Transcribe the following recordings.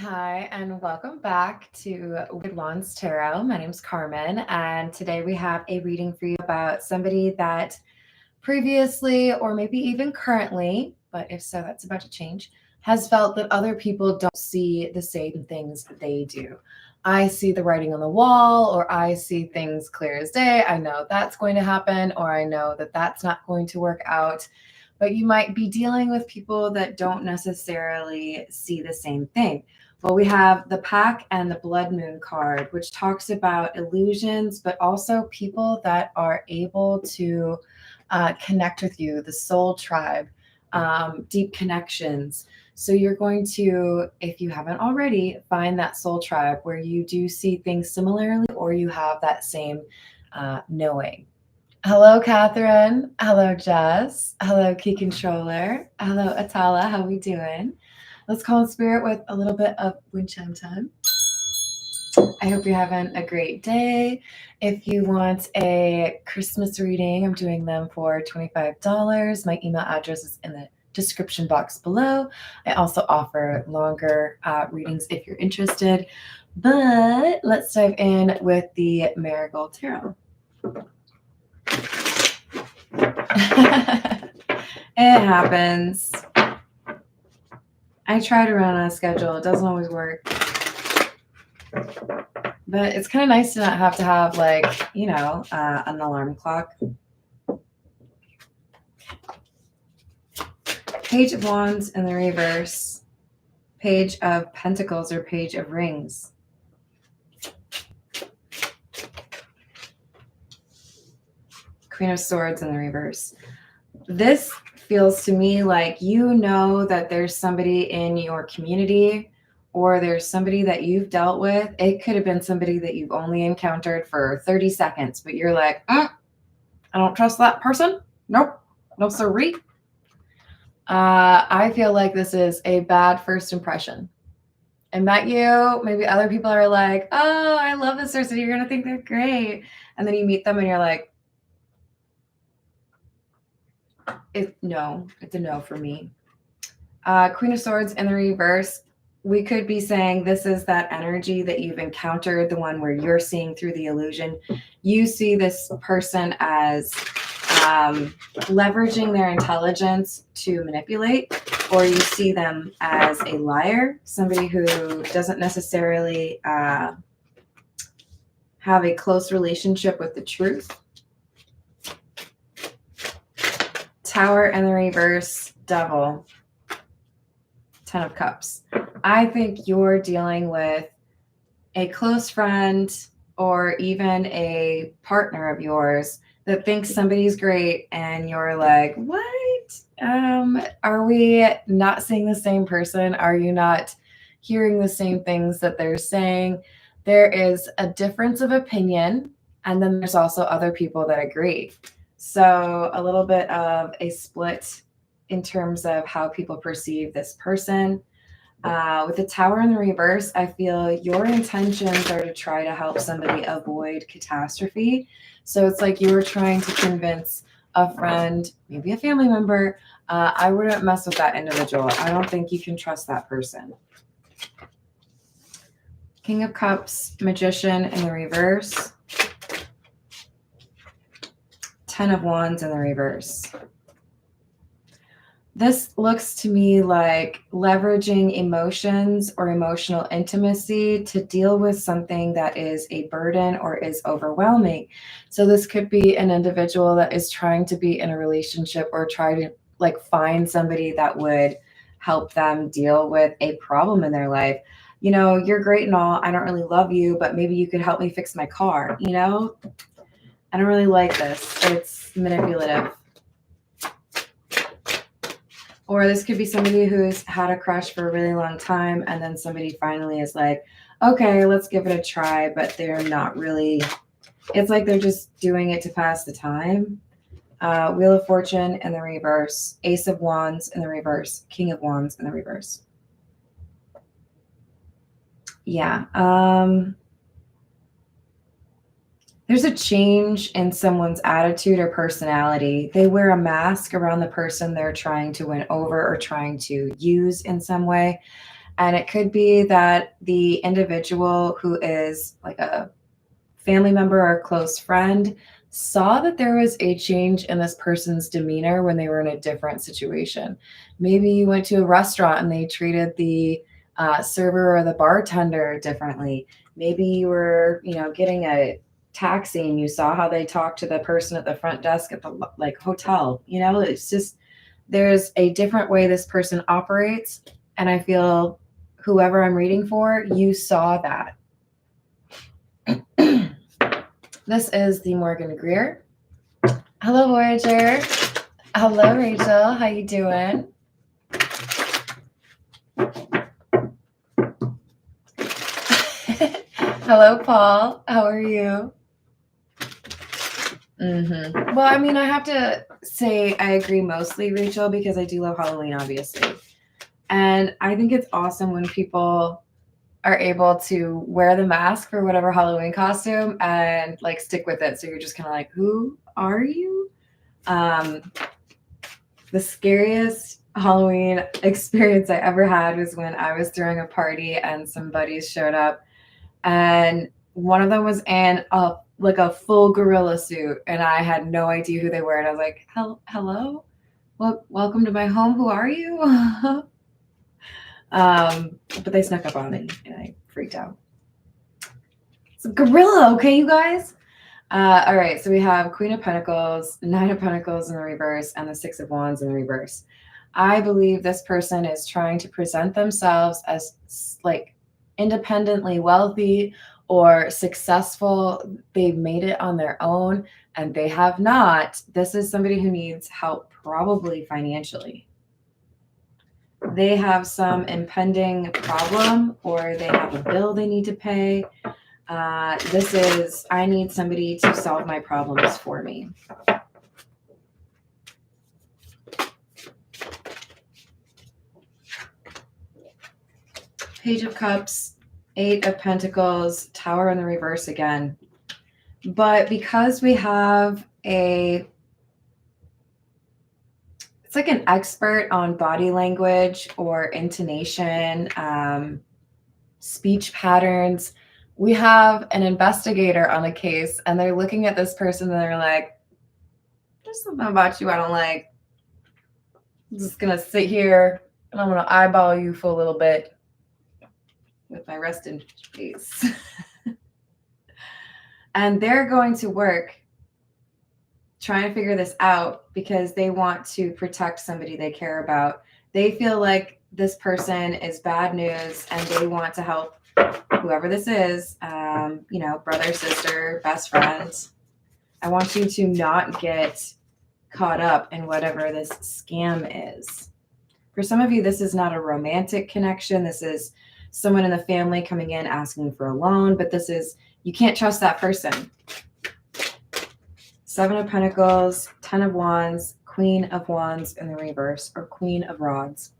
Hi, and welcome back to Wicked Wands Tarot. My name's Carmen, and today we have a reading for you about somebody that previously, or maybe even currently, but if so, that's about to change, has felt that other people don't see the same things that they do. I see the writing on the wall, or I see things clear as day. I know that's going to happen, or I know that that's not going to work out. But you might be dealing with people that don't necessarily see the same thing. Well, we have the Pack and the Blood Moon card, which talks about illusions, but also people that are able to connect with you, the soul tribe, deep connections. So you're going to, if you haven't already, find that soul tribe where you do see things similarly or you have that same knowing. Hello, Catherine. Hello, Jess. Hello, Key Controller. Hello, Atala. How we doing? Let's call in spirit with a little bit of wind chime time. I hope you're having a great day. If you want a Christmas reading, I'm doing them for $25. My email address is in the description box below. I also offer longer readings if you're interested. But let's dive in with the Marigold Tarot. It happens. I try to run on a schedule. It doesn't always work. But it's kind of nice to not have to have, like, you know, an alarm clock. Page of Wands in the reverse. Page of Pentacles or Page of Rings. Queen of Swords in the reverse. This feels to me like you know that there's somebody in your community or there's somebody that you've dealt with. It could have been somebody that you've only encountered for 30 seconds, but you're like, I don't trust that person. Nope. No siree. I feel like this is a bad first impression. I met you. Maybe other people are like, oh, I love this person. You're going to think they're great. And then you meet them and you're like, it's a no for me. Queen of Swords in the reverse. We could be saying this is that energy that you've encountered, the one where you're seeing through the illusion. You see this person as leveraging their intelligence to manipulate, or you see them as a liar, somebody who doesn't necessarily have a close relationship with the truth. Tower in the reverse, Devil. 10 of Cups. I think you're dealing with a close friend or even a partner of yours that thinks somebody's great and you're like, what? Are we not seeing the same person? Are you not hearing the same things that they're saying? There is a difference of opinion, and then there's also other people that agree. So a little bit of a split in terms of how people perceive this person. With the Tower in the reverse, I feel your intentions are to try to help somebody avoid catastrophe. So it's like you were trying to convince a friend, maybe a family member, I wouldn't mess with that individual. I don't think you can trust that person. King of Cups, Magician in the reverse. 10 of Wands in the reverse. This looks to me like leveraging emotions or emotional intimacy to deal with something that is a burden or is overwhelming. So this could be an individual that is trying to be in a relationship or try to like find somebody that would help them deal with a problem in their life. You know, you're great and all. I don't really love you, but maybe you could help me fix my car. You know, I don't really like this. It's manipulative. Or this could be somebody who's had a crush for a really long time, and then somebody finally is like, okay, let's give it a try, but they're not really, it's like they're just doing it to pass the time. Wheel of Fortune in the reverse, Ace of Wands in the reverse, King of Wands in the reverse. Yeah. There's a change in someone's attitude or personality. They wear a mask around the person they're trying to win over or trying to use in some way. And it could be that the individual who is like a family member or a close friend saw that there was a change in this person's demeanor when they were in a different situation. Maybe you went to a restaurant and they treated the server or the bartender differently. Maybe you were, getting a taxi and you saw how they talked to the person at the front desk at the like hotel. It's just there's a different way this person operates, and I feel whoever I'm reading for, you saw that. This is the Morgan Greer. Hello, Voyager. Hello, Rachel. How you doing? Hello, Paul. How are you? Well, I mean, I have to say I agree mostly, Rachel, because I do love Halloween, obviously. And I think it's awesome when people are able to wear the mask for whatever Halloween costume and like stick with it. So you're just kind of like, who are you? The scariest Halloween experience I ever had was when I was throwing a party and some buddies showed up, and one of them was in a full gorilla suit, and I had no idea who they were. And I was like, hello? Well, welcome to my home. Who are you? But they snuck up on me and I freaked out. It's a gorilla, okay, you guys? All right, so we have Queen of Pentacles, Nine of Pentacles in the reverse, and the Six of Wands in the reverse. I believe this person is trying to present themselves as like independently wealthy or successful. They've made it on their own and they have not. This is somebody who needs help, probably financially. They have some impending problem or they have a bill they need to pay. This is, I need somebody to solve my problems for me. Page of Cups, Eight of Pentacles, Tower in the reverse again. But because we have it's like an expert on body language or intonation, speech patterns. We have an investigator on the case and they're looking at this person and they're like, there's something about you I don't like. I'm just going to sit here and I'm going to eyeball you for a little bit with my resting face. And they're going to work trying to figure this out because they want to protect somebody they care about. They feel like this person is bad news and they want to help whoever this is, brother, sister, best friend. I want you to not get caught up in whatever this scam is. For some of you, this is not a romantic connection. This is someone in the family coming in asking for a loan, but this is, you can't trust that person. Seven of Pentacles, Ten of Wands, Queen of Wands in the reverse, or Queen of Rods.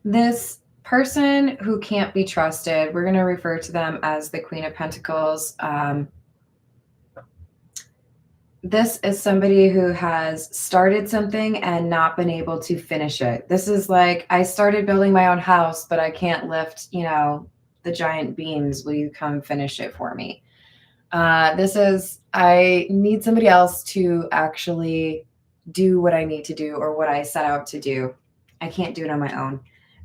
This person who can't be trusted, we're going to refer to them as the Queen of Pentacles. This is somebody who has started something and not been able to finish it. This is like, I started building my own house, but I can't lift, the giant beams. Will you come finish it for me? This is, I need somebody else to actually do what I need to do or what I set out to do. I can't do it on my own.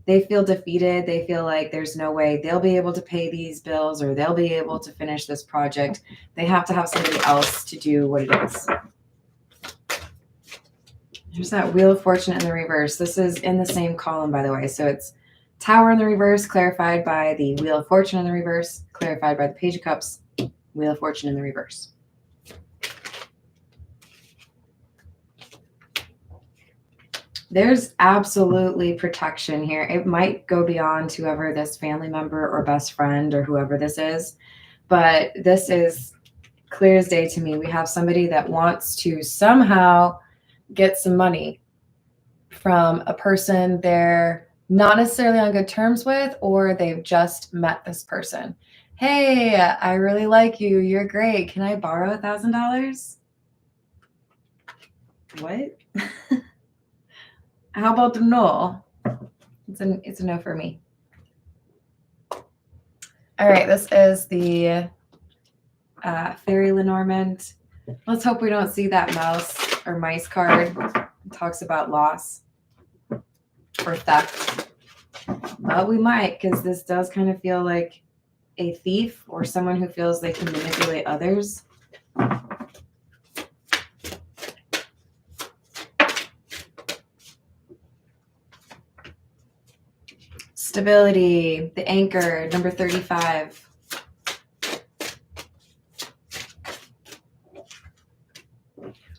They feel defeated. They feel like there's no way they'll be able to pay these bills or they'll be able to finish this project. They have to have somebody else to do what it is. There's that Wheel of Fortune in the reverse. This is in the same column, by the way. So it's Tower in the reverse, clarified by the Wheel of Fortune in the reverse, clarified by the Page of Cups, Wheel of Fortune in the reverse. There's absolutely protection here. It might go beyond whoever this family member or best friend or whoever this is, but this is clear as day to me. We have somebody that wants to somehow get some money from a person they're not necessarily on good terms with, or they've just met this person. Hey, I really like you. You're great. Can I borrow $1,000? What? How about the no? It's a no for me. All right, this is the Fairy Lenormand. Let's hope we don't see that mouse or mice card. It talks about loss or theft. Well, we might, because this does kind of feel like a thief or someone who feels they can manipulate others. Stability, the anchor, number 35.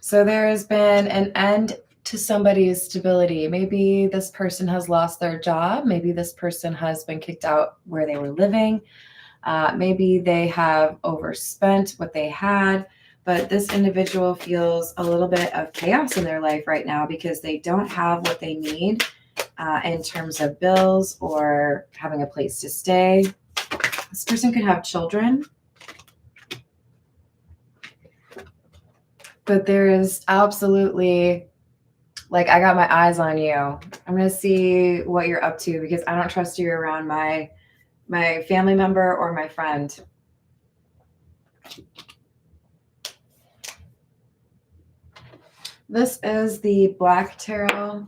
So there has been an end to somebody's stability. Maybe this person has lost their job. Maybe this person has been kicked out where they were living. Maybe they have overspent what they had. But this individual feels a little bit of chaos in their life right now because they don't have what they need in terms of bills or having a place to stay. This person could have children. But there is absolutely, like, I got my eyes on you. I'm going to see what you're up to because I don't trust you around my family member or my friend. This is the Black Tarot.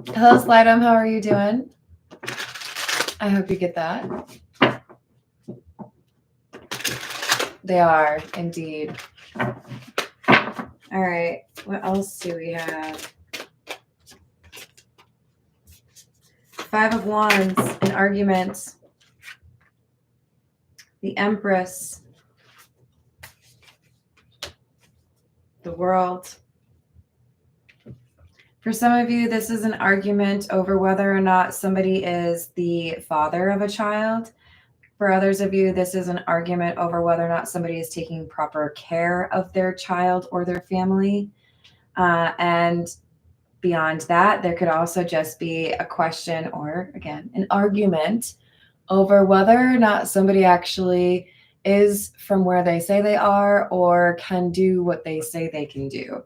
Hello, Slidem. How are you doing? I hope you get that. They are, indeed. All right. What else do we have? Five of Wands, an argument. The Empress. The World. For some of you, this is an argument over whether or not somebody is the father of a child. For others of you, this is an argument over whether or not somebody is taking proper care of their child or their family. And beyond that, there could also just be a question or, again, an argument over whether or not somebody actually is from where they say they are or can do what they say they can do.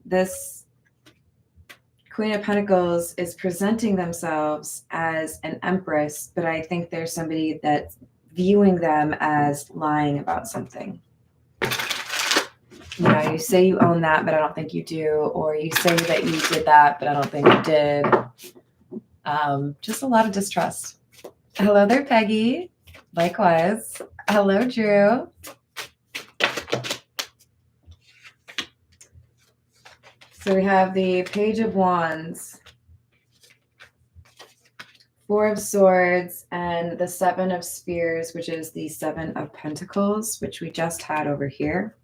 This Queen of Pentacles is presenting themselves as an empress, but I think there's somebody that's viewing them as lying about something. You know, you say you own that, but I don't think you do. Or you say that you did that, but I don't think you did. Just a lot of distrust. Hello there, Peggy. Likewise. Hello, Drew. So we have the Page of Wands, Four of Swords, and the Seven of Spears, which is the Seven of Pentacles, which we just had over here.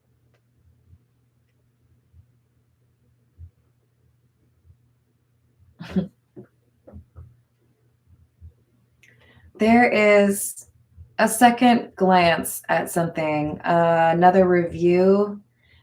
There is a second glance at something, another review.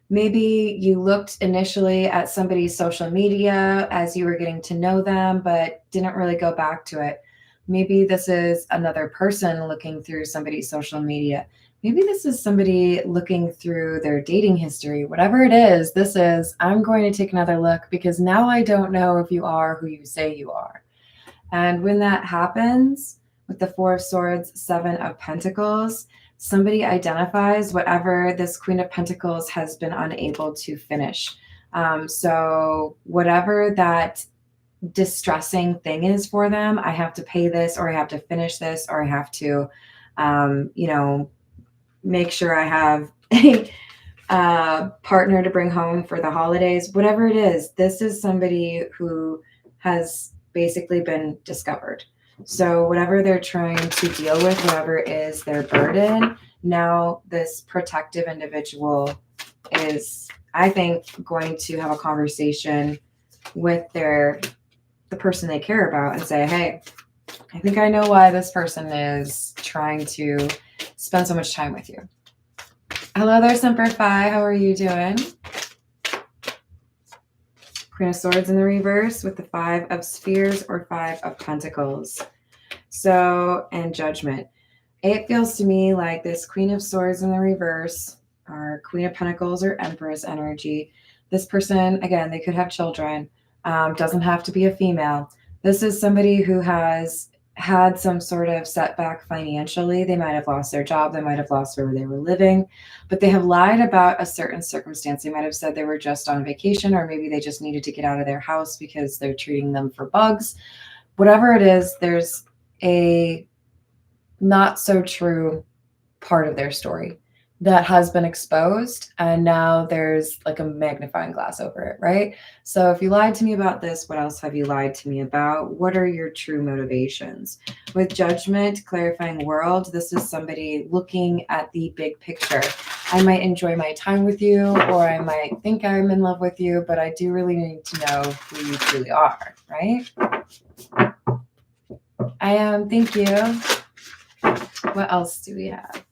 Maybe you looked initially at somebody's social media as you were getting to know them, but didn't really go back to it. Maybe this is another person looking through somebody's social media. Maybe this is somebody looking through their dating history. Whatever it is, this is, I'm going to take another look because now I don't know if you are who you say you are. And when that happens, with the Four of Swords, Seven of Pentacles, somebody identifies whatever this Queen of Pentacles has been unable to finish. So whatever that distressing thing is for them, I have to pay this, or I have to finish this, or I have to, make sure I have a partner to bring home for the holidays, whatever it is, this is somebody who has basically been discovered. So whatever they're trying to deal with, whatever is their burden, now this protective individual is, I think, going to have a conversation with the person they care about and say, hey, I think I know why this person is trying to spend so much time with you. Hello there, Semper Fi. How are you doing? Queen of Swords in the reverse with the Five of Spears or Five of Pentacles. So, and Judgment. It feels to me like this Queen of Swords in the reverse our Queen of Pentacles or Empress energy. This person, again, they could have children. Doesn't have to be a female. This is somebody who has had some sort of setback financially. They might have lost their job. They might have lost where they were living, but they have lied about a certain circumstance. They might have said they were just on vacation, or maybe they just needed to get out of their house because they're treating them for bugs. Whatever it is, there's a not so true part of their story that has been exposed, and now there's like a magnifying glass over it, right? So if you lied to me about this, what else have you lied to me about? What are your true motivations? With Judgment, clarifying world, this is somebody looking at the big picture. I might enjoy my time with you, or I might think I'm in love with you, but I do really need to know who you truly are, right? I am. Thank you. What else do we have?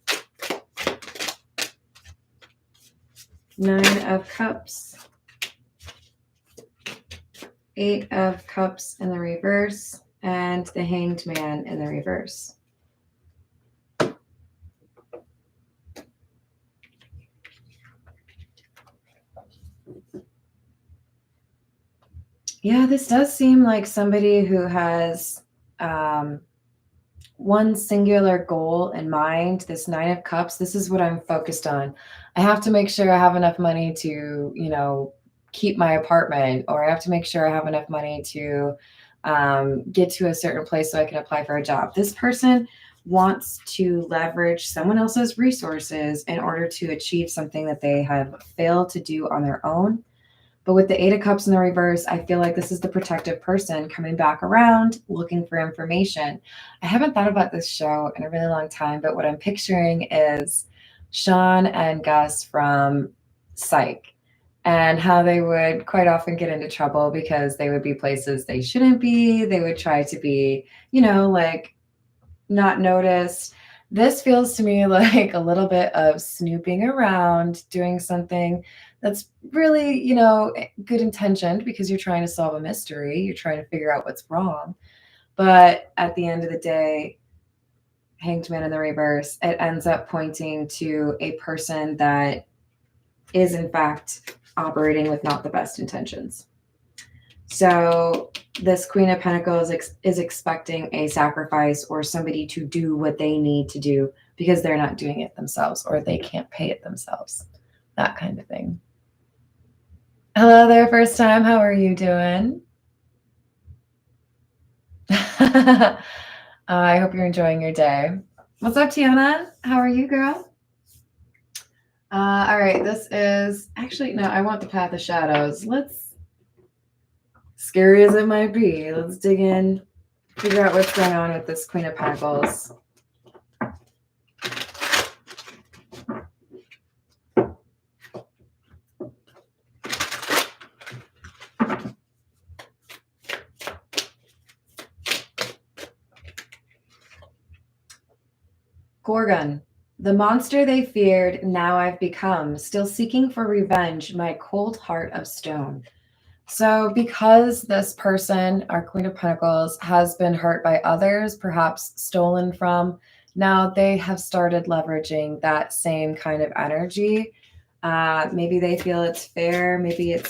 9 of Cups, 8 of Cups in the reverse, and the Hanged Man in the reverse. Yeah, this does seem like somebody who has one singular goal in mind. This 9 of Cups, this is what I'm focused on. I have to make sure I have enough money to, you know, keep my apartment, or I have to make sure I have enough money to get to a certain place so I can apply for a job. This person wants to leverage someone else's resources in order to achieve something that they have failed to do on their own. But with the 8 of Cups in the reverse, I feel like this is the protective person coming back around, looking for information. I haven't thought about this show in a really long time, but what I'm picturing is Sean and Gus from Psych, and how they would quite often get into trouble because they would be places they shouldn't be. They would try to be, you know, like not noticed. This feels to me like a little bit of snooping around, doing something that's really, you know, good intentioned because you're trying to solve a mystery. You're trying to figure out what's wrong. But at the end of the day, Hanged Man in the reverse, it ends up pointing to a person that is in fact operating with not the best intentions. So this Queen of Pentacles is expecting a sacrifice or somebody to do what they need to do because they're not doing it themselves, or they can't pay it themselves. That kind of thing. Hello there, first time. How are you doing? I hope you're enjoying your day. What's up, Tiana? How are you, girl? All right, this is actually, no, I want the Path of Shadows. Let's, scary as it might be, let's dig in, figure out what's going on with this Queen of Pentacles. Gorgon. The monster they feared, now I've become, still seeking for revenge, my cold heart of stone. So because this person, our Queen of Pentacles, has been hurt by others, perhaps stolen from, now they have started leveraging that same kind of energy. Maybe they feel it's fair. Maybe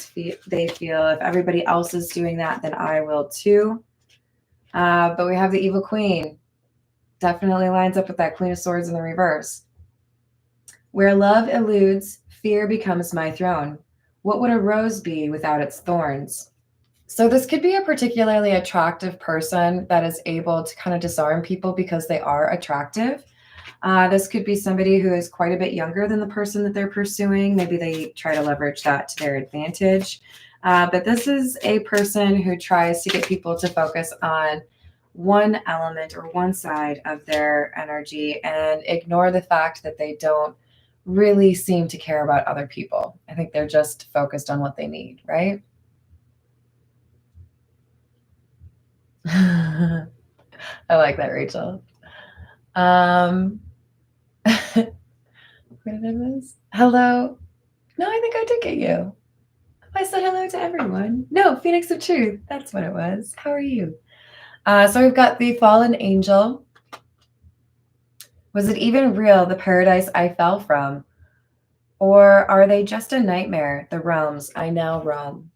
they feel if everybody else is doing that, then I will too. But we have the Evil Queen. Definitely lines up with that Queen of Swords in the reverse. Where love eludes, fear becomes my throne. What would a rose be without its thorns? So this could be a particularly attractive person that is able to kind of disarm people because they are attractive. This could be somebody who is quite a bit younger than the person that they're pursuing. Maybe they try to leverage that to their advantage. But this is a person who tries to get people to focus on one element or one side of their energy and ignore the fact that they don't really seem to care about other people. I think they're just focused on what they need, right? I like that, Rachel. What did I miss? Hello. No, I think I did get you. I said hello to everyone. No, Phoenix of Truth. That's what it was. How are you? So we've got the fallen angel. Was it even real, the paradise I fell from? Or are they just a nightmare? The realms. I now roam.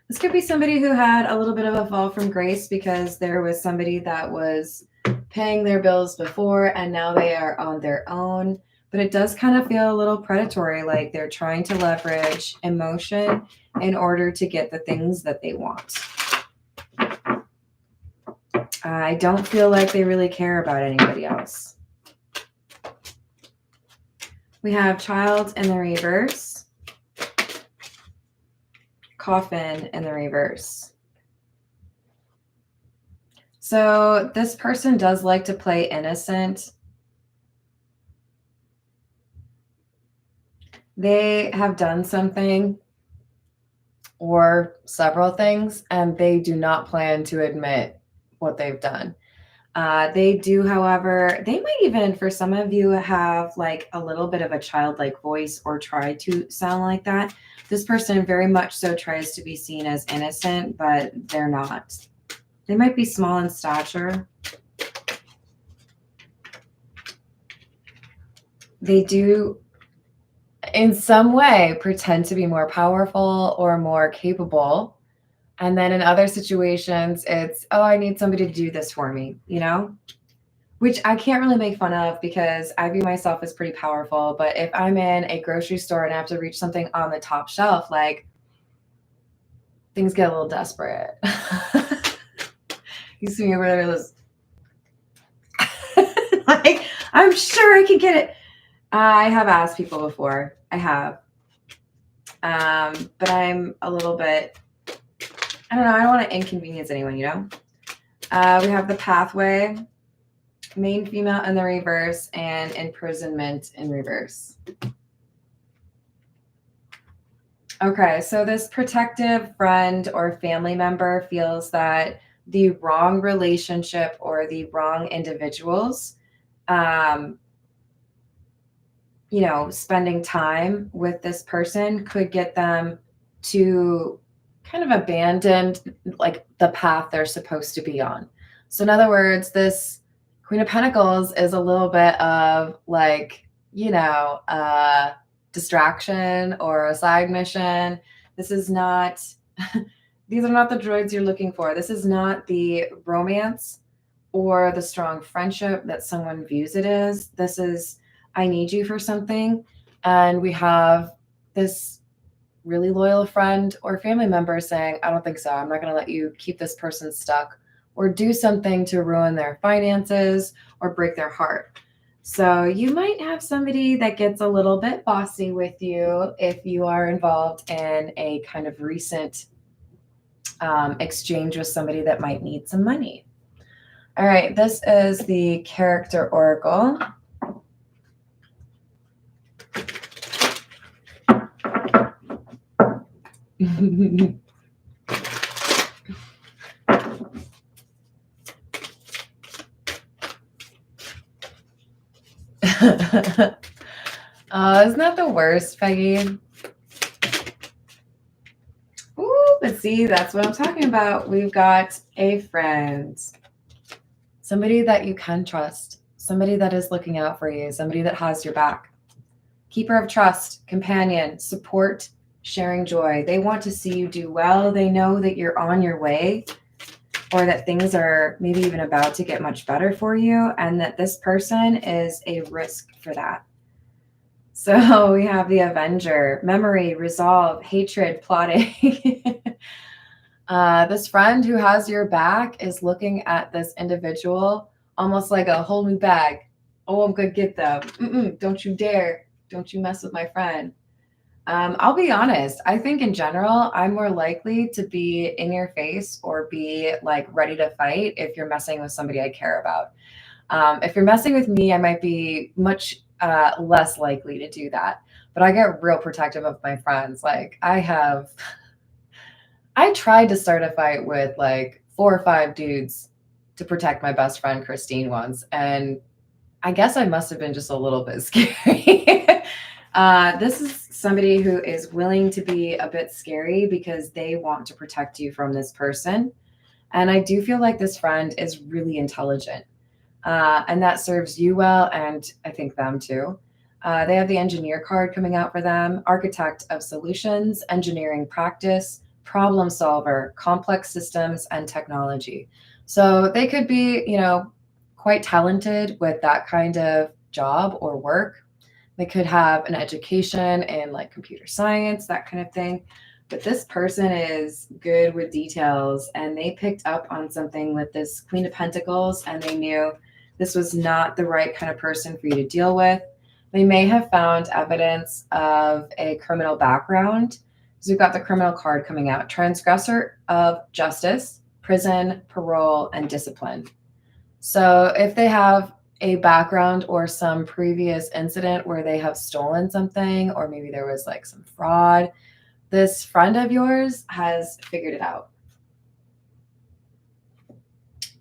This could be somebody who had a little bit of a fall from grace because there was somebody that was paying their bills before and now they are on their own. But it does kind of feel a little predatory, like they're trying to leverage emotion in order to get the things that they want. I don't feel like they really care about anybody else. We have child in the reverse. Coffin in the reverse. So this person does like to play innocent. They have done something or several things, and they do not plan to admit what they've done. They do, however, they might even, for some of you, have like a little bit of a childlike voice or try to sound like that. This person very much so tries to be seen as innocent, but they're not. They might be small in stature. They do, in some way, pretend to be more powerful or more capable. And then in other situations, it's, oh, I need somebody to do this for me, you know? Which I can't really make fun of because I view myself as pretty powerful. But if I'm in a grocery store and I have to reach something on the top shelf, like, things get a little desperate. You see me over there, like, I'm sure I can get it. I have asked people before. I have. But I'm a little bit, I don't know, I don't want to inconvenience anyone, you know? We have the pathway, main female in the reverse, and imprisonment in reverse. Okay, so this protective friend or family member feels that the wrong relationship or the wrong individuals, you know, spending time with this person could get them to kind of abandon like the path they're supposed to be on. So in other words, this Queen of Pentacles is a little bit of like, you know, a distraction or a side mission. This is not, these are not the droids you're looking for. This is not the romance or the strong friendship that someone views it as. This is, I need you for something. And we have this really loyal friend or family member saying, I don't think so. I'm not going to let you keep this person stuck or do something to ruin their finances or break their heart. So you might have somebody that gets a little bit bossy with you if you are involved in a kind of recent exchange with somebody that might need some money. All right, this is the character oracle. Isn't that the worst, Peggy? Ooh, but see, that's what I'm talking about. We've got a friend, somebody that you can trust, somebody that is looking out for you, somebody that has your back. Keeper of trust, companion, support, sharing joy. They want to see you do well. They know that you're on your way or that things are maybe even about to get much better for you and that this person is a risk for that. So we have the Avenger, memory, resolve, hatred, plotting. This friend who has your back is looking at this individual almost like a whole new bag. Oh, I'm going to get them. Don't you dare. Don't you mess with my friend. I'll be honest. I think in general, I'm more likely to be in your face or be like ready to fight if you're messing with somebody I care about. If you're messing with me, I might be much less likely to do that. But I get real protective of my friends. Like I tried to start a fight with like 4 or 5 dudes to protect my best friend Christine once. And I guess I must have been just a little bit scary. This is somebody who is willing to be a bit scary because they want to protect you from this person. And I do feel like this friend is really intelligent. And that serves you well, and I think them too. They have the engineer card coming out for them, architect of solutions, engineering practice, problem solver, complex systems, and technology. So they could be, quite talented with that kind of job or work. They could have an education in like computer science, that kind of thing. But this person is good with details and they picked up on something with this Queen of Pentacles and they knew this was not the right kind of person for you to deal with. They may have found evidence of a criminal background. So we've got the criminal card coming out, transgressor of justice, prison, parole, and discipline. So if they have a background or some previous incident where they have stolen something, or maybe there was like some fraud, this friend of yours has figured it out.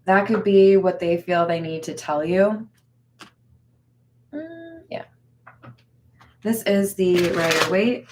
That could be what they feel they need to tell you. Yeah. This is the Rider-Waite.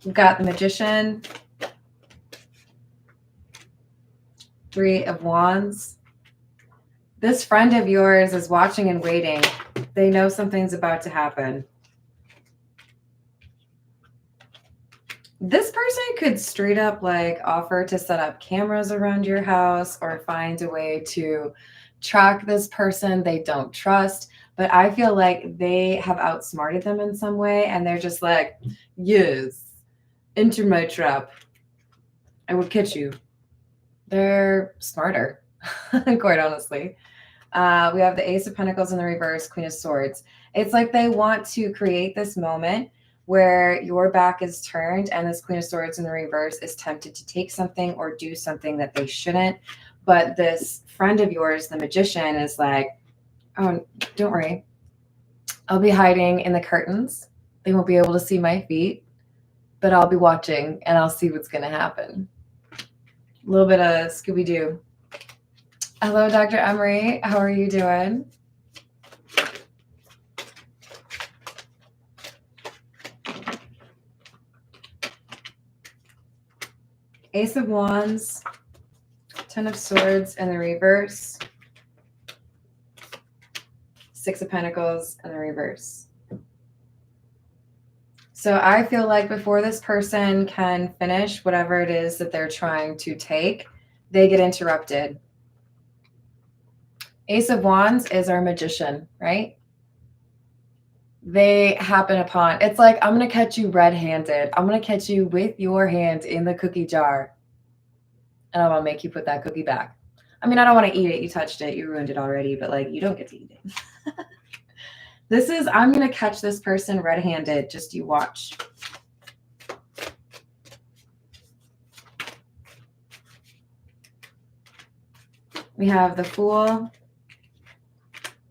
We've got the Magician, Three of Wands. This friend of yours is watching and waiting. They know something's about to happen. This person could straight up like offer to set up cameras around your house or find a way to track this person they don't trust. But I feel like they have outsmarted them in some way and they're just like, yes, enter my trap. I will catch you. They're smarter, quite honestly. We have the Ace of Pentacles in the reverse, Queen of Swords. It's like they want to create this moment where your back is turned and this Queen of Swords in the reverse is tempted to take something or do something that they shouldn't. But this friend of yours, the Magician, is like, oh, don't worry. I'll be hiding in the curtains. They won't be able to see my feet, but I'll be watching and I'll see what's going to happen. A little bit of Scooby-Doo. Hello, Dr. Emery. How are you doing? Ace of Wands, Ten of Swords in the reverse, Six of Pentacles in the reverse. So I feel like before this person can finish whatever it is that they're trying to take, they get interrupted. Ace of Wands is our Magician, right? They happen upon, it's like, I'm going to catch you red-handed. I'm going to catch you with your hand in the cookie jar. And I'm going to make you put that cookie back. I mean, I don't want to eat it. You touched it. You ruined it already. But like, you don't get to eat it. This is, I'm going to catch this person red-handed. Just you watch. We have the Fool,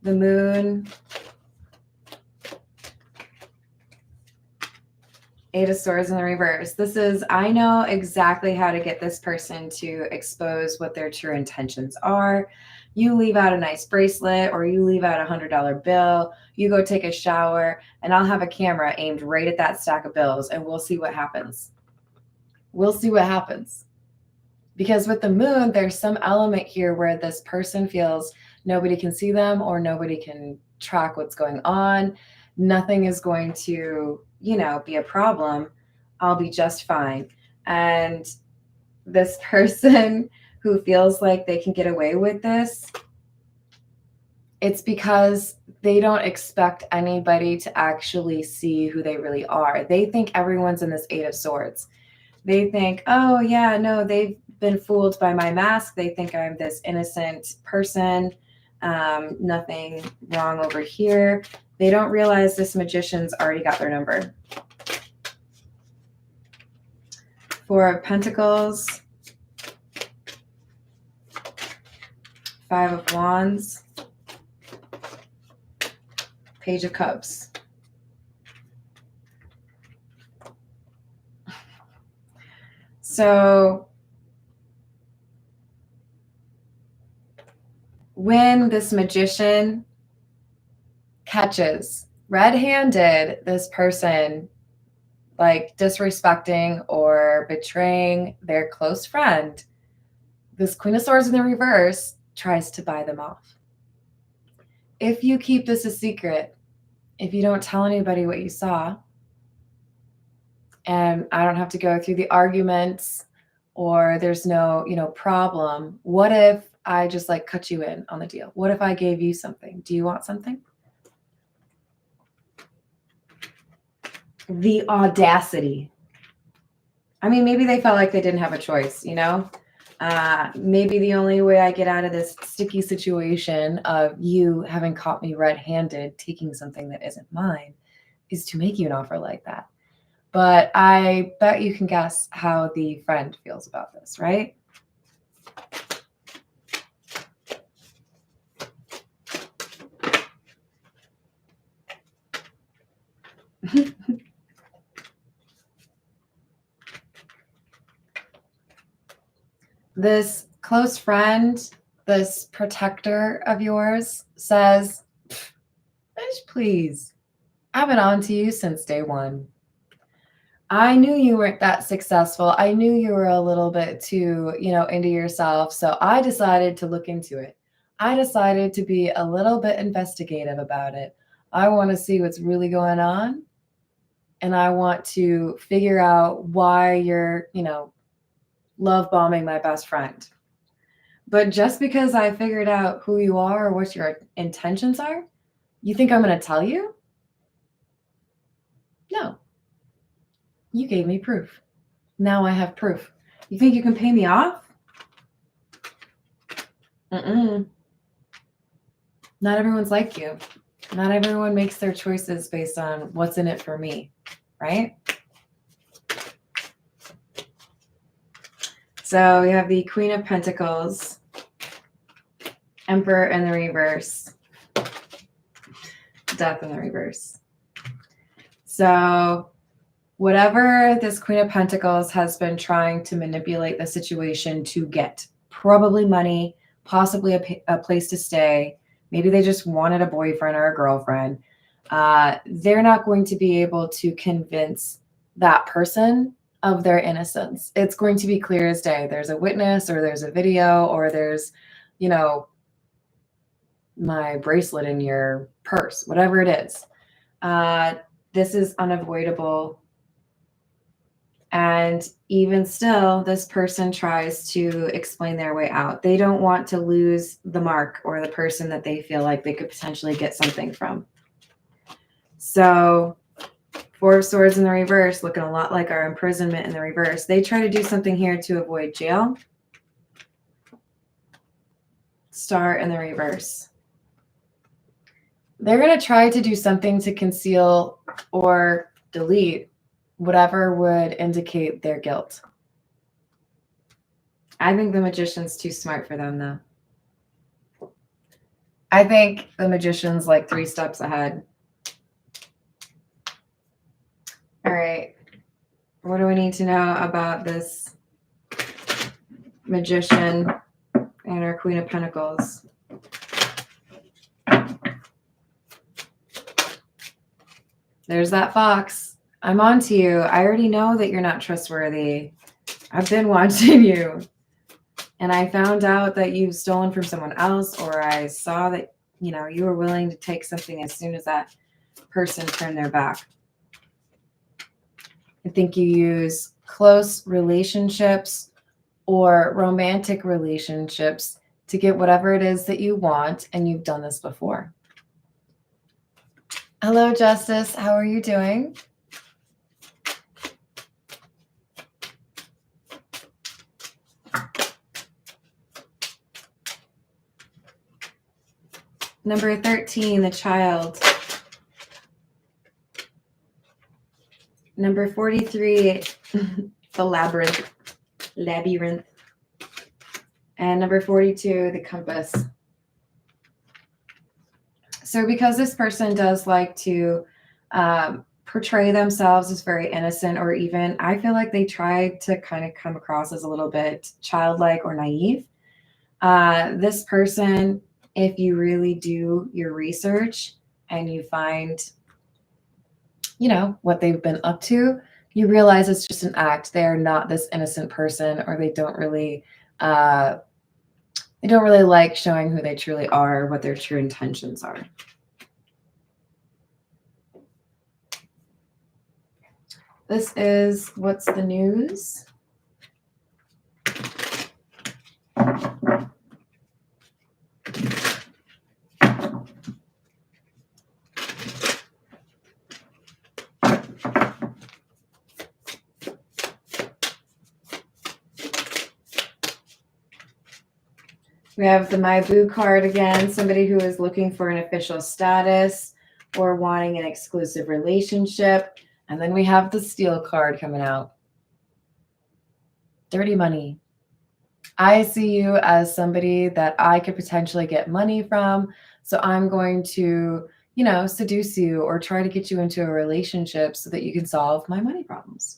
the Moon, Eight of Swords in the reverse. This is, I know exactly how to get this person to expose what their true intentions are. You leave out a nice bracelet or you leave out $100 bill. You go take a shower and I'll have a camera aimed right at that stack of bills and we'll see what happens. We'll see what happens. Because with the Moon, there's some element here where this person feels nobody can see them or nobody can track what's going on. Nothing is going to, be a problem. I'll be just fine. And this person who feels like they can get away with this, it's because they don't expect anybody to actually see who they really are. They think everyone's in this Eight of Swords. They think, oh yeah, no, they've been fooled by my mask. They think I'm this innocent person. Nothing wrong over here. They don't realize this Magician's already got their number. Four of Pentacles, Five of Wands, Page of Cups. So when this magician catches red-handed this person like disrespecting or betraying their close friend, this Queen of Swords in the reverse tries to buy them off. If you keep this a secret, if you don't tell anybody what you saw, and I don't have to go through the arguments or there's no, problem, what if I just like cut you in on the deal? What if I gave you something? Do you want something? The audacity. I mean, maybe they felt like they didn't have a choice, maybe the only way I get out of this sticky situation of you having caught me red-handed taking something that isn't mine is to make you an offer like that. But I bet you can guess how the friend feels about this, right? This close friend, this protector of yours says, bitch, please, I've been on to you since day one. I knew you weren't that successful. I knew you were a little bit too, into yourself. So I decided to look into it. I decided to be a little bit investigative about it. I want to see what's really going on. And I want to figure out why you're, love bombing my best friend. But just because I figured out who you are or what your intentions are, you think I'm going to tell you? No. You gave me proof. Now I have proof. You think you can pay me off? Not everyone's like you. Not everyone makes their choices based on what's in it for me, right? So we have the Queen of Pentacles, Emperor in the reverse, Death in the reverse. So whatever this Queen of Pentacles has been trying to manipulate the situation to get, probably money, possibly a place to stay, maybe they just wanted a boyfriend or a girlfriend, they're not going to be able to convince that person of their innocence. It's going to be clear as day. There's a witness or there's a video or there's, my bracelet in your purse, whatever it is. This is unavoidable. And even still, this person tries to explain their way out. They don't want to lose the mark or the person that they feel like they could potentially get something from. So Four of Swords in the reverse, looking a lot like our imprisonment in the reverse. They try to do something here to avoid jail. Star in the reverse. They're going to try to do something to conceal or delete whatever would indicate their guilt. I think the Magician's too smart for them, though. I think the Magician's like 3 steps ahead. All right. What do we need to know about this Magician and our Queen of Pentacles? There's that fox. I'm on to you. I already know that you're not trustworthy. I've been watching you. And I found out that you've stolen from someone else, or I saw that, you were willing to take something as soon as that person turned their back. I think you use close relationships or romantic relationships to get whatever it is that you want, and you've done this before. Hello, Justice. How are you doing? Number 13, the Child. Number 43, the Labyrinth. And number 42, the Compass. So because this person does like to portray themselves as very innocent, or even I feel like they try to kind of come across as a little bit childlike or naive. This person, if you really do your research and you find, you know, what they've been up to, you realize it's just an act. They are not this innocent person, or they don't really like showing who they truly are, what their true intentions are. This is What's the News. We have the My Boo card again, somebody who is looking for an official status or wanting an exclusive relationship. And then we have the Steel card coming out. Dirty money. I see you as somebody that I could potentially get money from. So I'm going to, you know, seduce you or try to get you into a relationship so that you can solve my money problems.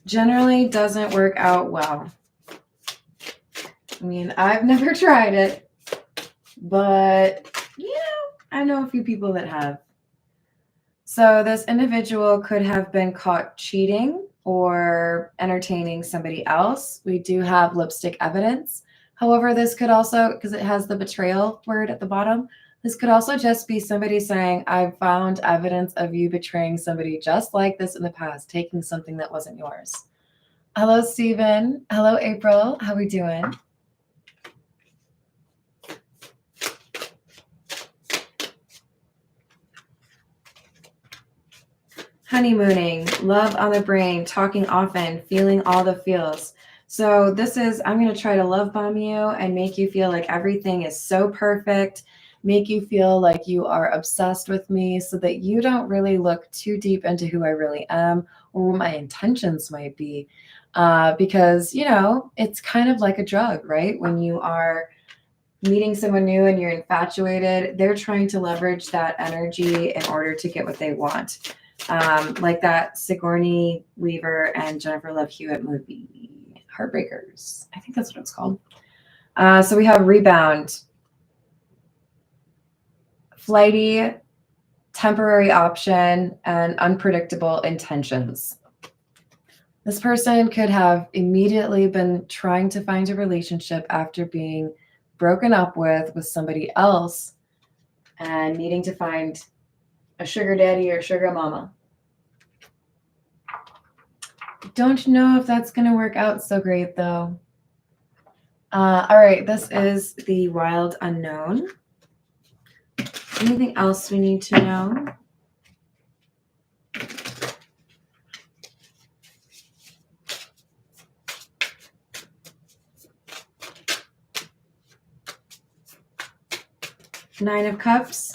Generally doesn't work out well. I mean, I've never tried it, but, you know, I know a few people that have. So this individual could have been caught cheating or entertaining somebody else. We do have lipstick evidence. However, this could also, because it has the betrayal word at the bottom, this could also just be somebody saying, I've found evidence of you betraying somebody just like this in the past, taking something that wasn't yours. Hello, Steven. Hello, April. How we doing? Honeymooning, love on the brain, talking often, feeling all the feels. So this is, I'm going to try to love bomb you and make you feel like everything is so perfect, make you feel like you are obsessed with me so that you don't really look too deep into who I really am or what my intentions might be. Because, you know, it's kind of like a drug, right? When you are meeting someone new and you're infatuated, they're trying to leverage that energy in order to get what they want. Like that Sigourney Weaver and Jennifer Love Hewitt movie, Heartbreakers. I think that's what it's called. So we have rebound, flighty, temporary option, and unpredictable intentions. This person could have immediately been trying to find a relationship after being broken up with somebody else and needing to find a sugar daddy or sugar mama. Don't know if that's going to work out so great, though. All right, this is the Wild Unknown. Anything else we need to know? Nine of Cups.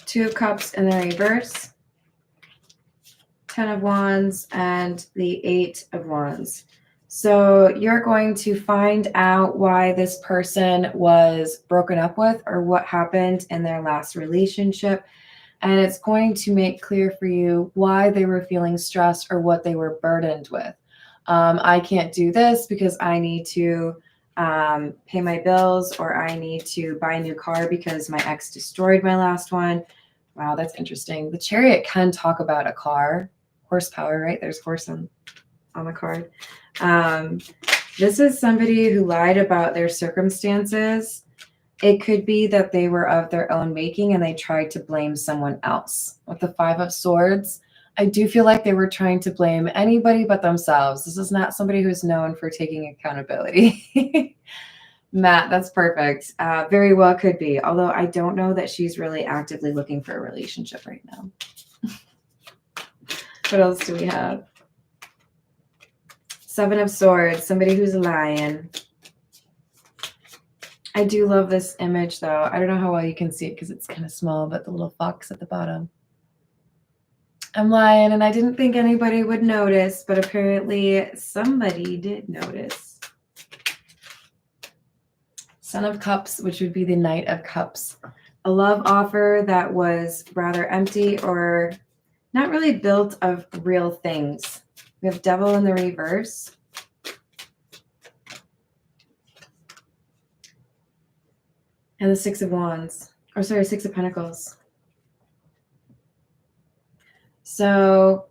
Two of Cups in the reverse. 10 of Wands and the 8 of Wands. So you're going to find out why this person was broken up with or what happened in their last relationship. And it's going to make clear for you why they were feeling stressed or what they were burdened with. I can't do this because I need to pay my bills, or I need to buy a new car because my ex destroyed my last one. Wow, that's interesting. The Chariot can talk about a car, horsepower, right? There's horse on the card. This is somebody who lied about their circumstances. It could be that they were of their own making and they tried to blame someone else. With the 5 of Swords, I do feel like they were trying to blame anybody but themselves. This is not somebody who's known for taking accountability. Matt, that's perfect. Very well could be, although I don't know that she's really actively looking for a relationship right now. What else do we have? 7 of Swords, somebody who's lying. I do love this image, though. I don't know how well you can see it because it's kind of small, but the little fox at the bottom. I'm lying, and I didn't think anybody would notice, but apparently somebody did notice. Son of Cups, which would be the Knight of Cups. A love offer that was rather empty or not really built of real things. We have Devil in the reverse. And the Six of Wands. Or sorry, Six of Pentacles. So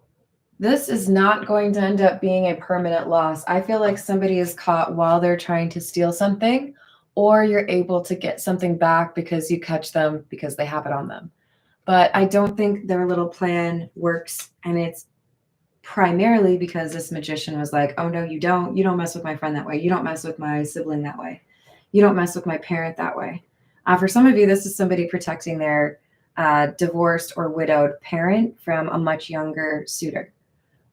this is not going to end up being a permanent loss. I feel like somebody is caught while they're trying to steal something, or you're able to get something back because you catch them because they have it on them. But I don't think their little plan works, and it's primarily because this magician was like, oh no, you don't mess with my friend that way. You don't mess with my sibling that way. You don't mess with my parent that way. For some of you, this is somebody protecting their divorced or widowed parent from a much younger suitor.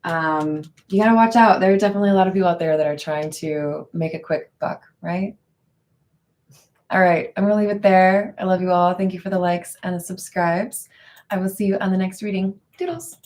You gotta watch out. There are definitely a lot of people out there that are trying to make a quick buck, right? All right, I'm gonna leave it there. I love you all. Thank you for the likes and the subscribes. I will see you on the next reading. Doodles.